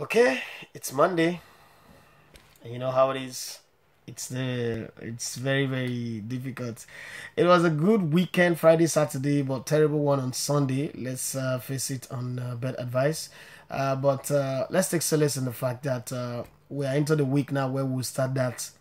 Okay, it's Monday, and you know how it is. It's very difficult. It was a good weekend, Friday, Saturday, but terrible one on Sunday. Let's face it on bet advice. But let's take solace in the fact that we are into the week now where we'll start that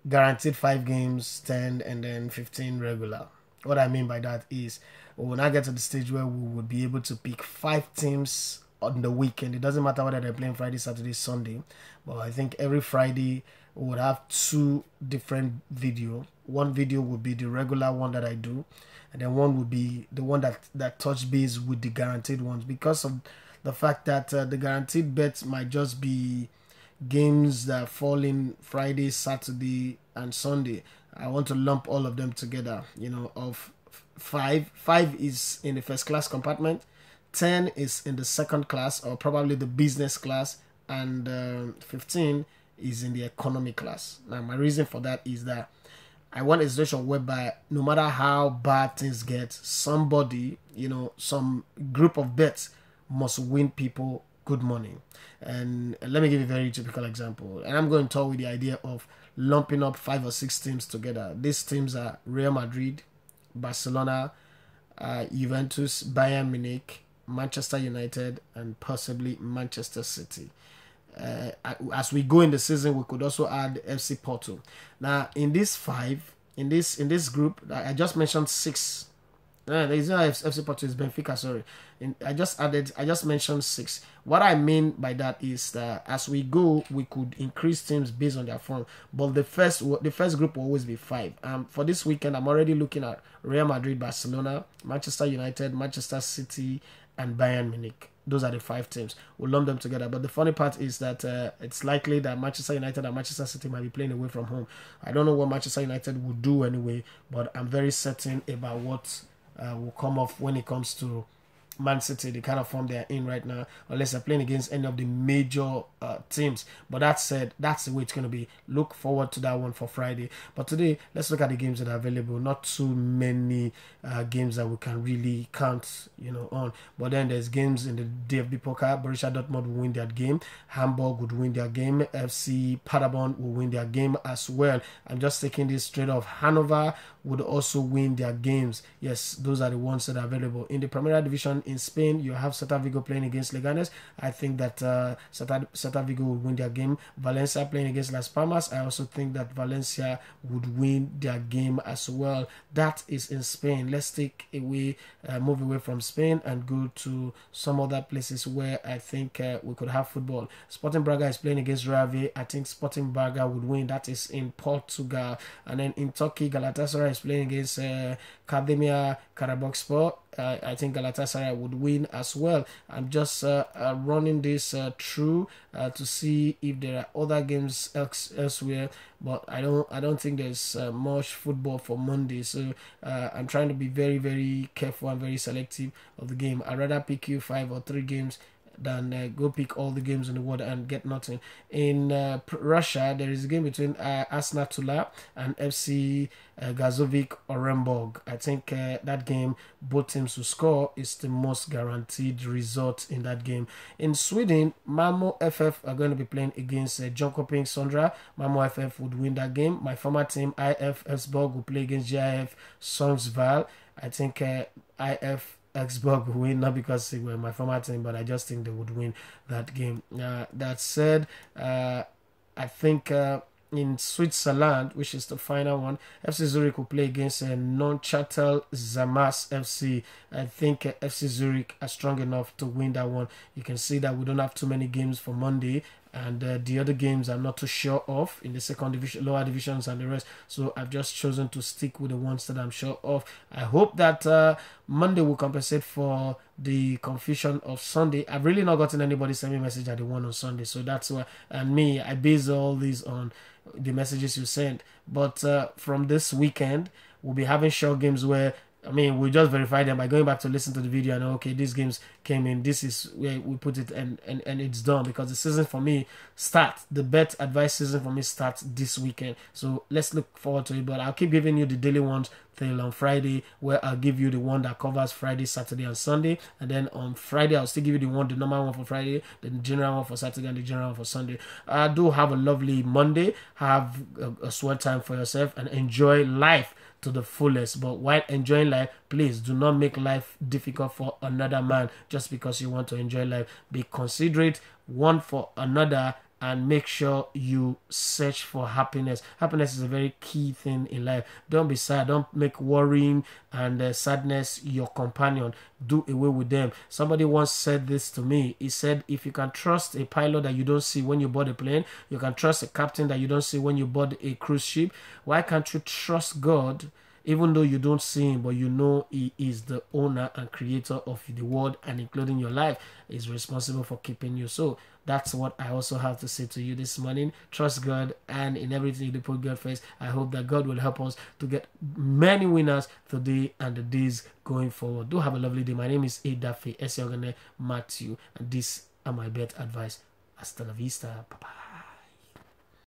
guaranteed 5 games, 10, and then 15 regular. What I mean by that is we will now get to the stage where we would be able to pick 5 teams on the weekend. It doesn't matter whether they're playing Friday, Saturday, Sunday, but I think every Friday we would have two different video. One video would be the regular one that I do, and then one would be the one that touch base with the guaranteed ones, because of the fact that the guaranteed bets might just be games that fall in Friday, Saturday, and Sunday. I want to lump all of them together. Of five, five is in the first class compartment, 10 is in the second class or probably the business class, and 15 is in the economy class. Now, my reason for that is that I want a situation whereby no matter how bad things get, somebody, some group of bets must win people good money. And let me give you a very typical example. And I'm going to talk with the idea of lumping up 5 or 6 teams together. These teams are Real Madrid, Barcelona, Juventus, Bayern Munich, Manchester United, and possibly Manchester City. As we go in the season, we could also add FC Porto. Now, in these five, in this group, I just mentioned 6. There is no FC Porto, is Benfica. Sorry, I just mentioned 6. What I mean by that is that as we go, we could increase teams based on their form. But the first group will always be 5. For this weekend, I'm already looking at Real Madrid, Barcelona, Manchester United, Manchester City, and Bayern Munich. Those are the 5 teams. We'll lump them together. But the funny part is that it's likely that Manchester United and Manchester City might be playing away from home. I don't know what Manchester United will do anyway, but I'm very certain about what will come off when it comes to Man City, the kind of form they're in right now, unless they're playing against any of the major teams. But that said, that's the way it's going to be. Look forward to that one for Friday. But today, let's look at the games that are available. Not too many games that we can really count, on. But then there's games in the DFB Pokal. Borussia Dortmund will win that game. Hamburg would win their game. FC Paderborn will win their game as well. I'm just taking this straight off. Hanover would also win their games. Yes, those are the ones that are available. In the Primera Division in Spain, you have Celta Vigo playing against Leganes. I think that Celta Vigo will win their game. Valencia playing against Las Palmas. I also think that Valencia would win their game as well. That is in Spain. Let's move away from Spain and go to some other places where I think we could have football. Sporting Braga is playing against Real Ave. I think Sporting Braga would win. That is in Portugal. And then in Turkey, Galatasaray is playing against Academia Karabakspor. I think Galatasaray would win as well. I'm just running this through to see if there are other games elsewhere, but I don't think there's much football for Monday. So I'm trying to be very careful and very selective of the game. I'd rather pick you 5 or 3 games than go pick all the games in the world and get nothing. In Russia, there is a game between Asna Tula and FC Gazovic Orenburg. I think that game, both teams will score, is the most guaranteed result in that game. In Sweden, Malmo FF are going to be playing against Jönköping Söndra. Malmo FF would win that game. My former team, IF Esbjerg, will play against GIF Sundsvall. I think IF Augsburg will win, not because they were my former team, but I just think they would win that game. That said, I think in Switzerland, which is the final one, FC Zurich will play against Neuchâtel Xamax FC. I think FC Zurich are strong enough to win that one. You can see that we don't have too many games for Monday, and the other games I'm not too sure of in the second division, lower divisions, and the rest. So I've just chosen to stick with the ones that I'm sure of. I hope that Monday will compensate for the confusion of Sunday. I've really not gotten anybody send me a message that they won on Sunday, so that's why. And me, I base all these on the messages you send. But from this weekend, we'll be having short games where I mean, we just verify them by going back to listen to the video and okay, these games came in. This is where we put it, and it's done because the season for me starts. The bet advice season for me starts this weekend. So let's look forward to it. But I'll keep giving you the daily ones till on Friday, where I'll give you the one that covers Friday, Saturday, and Sunday. And then on Friday, I'll still give you the normal one for Friday, the general one for Saturday, and the general one for Sunday. Do have a lovely Monday. Have a sweat time for yourself and enjoy life to the fullest. But while enjoying life, please do not make life difficult for another man just because you want to enjoy life. Be considerate one for another and make sure you search for happiness. Happiness is a very key thing in life. Don't be sad. Don't make worrying and sadness your companion. Do away with them. Somebody once said this to me. He said, if you can trust a pilot that you don't see when you board a plane, you can trust a captain that you don't see when you board a cruise ship, why can't you trust God? Even though you don't see him, but you know he is the owner and creator of the world, and including your life, is responsible for keeping you. So that's what I also have to say to you this morning. Trust God, and in everything you put God first. I hope that God will help us to get many winners today and the days going forward. Do have a lovely day. My name is Edafe Esiogene Matthew, and these are my bet advice. Hasta la vista. Bye-bye.